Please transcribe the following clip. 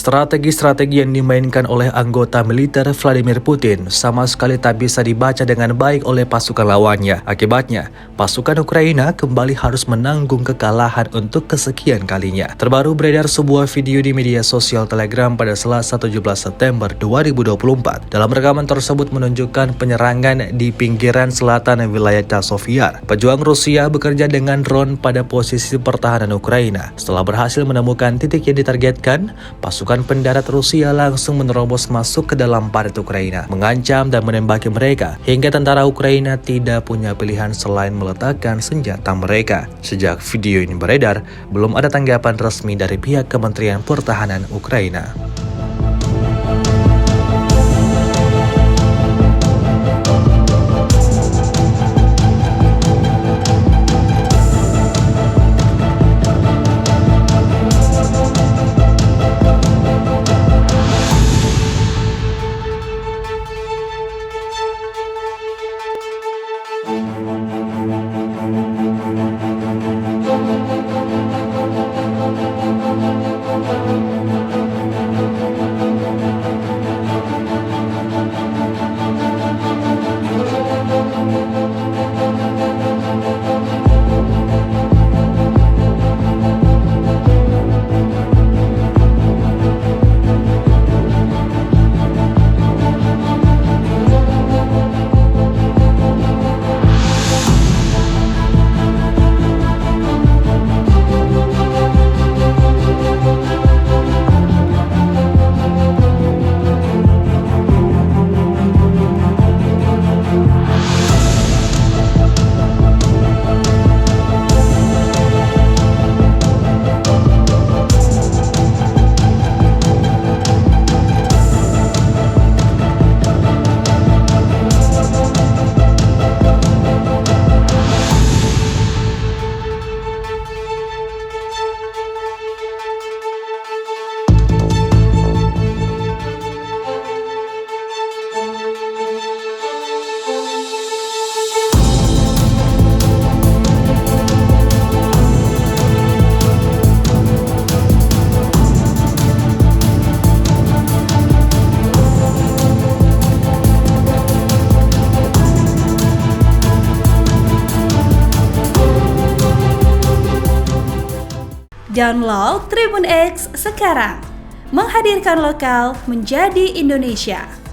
Strategi-strategi yang dimainkan oleh anggota militer Vladimir Putin sama sekali tak bisa dibaca dengan baik oleh pasukan lawannya. Akibatnya, pasukan Ukraina kembali harus menanggung kekalahan untuk kesekian kalinya. Terbaru beredar sebuah video di media sosial Telegram pada Selasa 17 September 2024. Dalam rekaman tersebut menunjukkan penyerangan di pinggiran selatan wilayah Chasiv. Pejuang Rusia bekerja dengan drone pada posisi pertahanan Ukraina. Setelah berhasil menemukan titik yang ditargetkan, pasukan pendarat Rusia langsung menerobos masuk ke dalam parit Ukraina, mengancam dan menembaki mereka, hingga tentara Ukraina tidak punya pilihan selain meletakkan senjata mereka. Sejak video ini beredar, belum ada tanggapan resmi dari pihak Kementerian Pertahanan Ukraina. Download Tribun X sekarang, menghadirkan lokal menjadi Indonesia.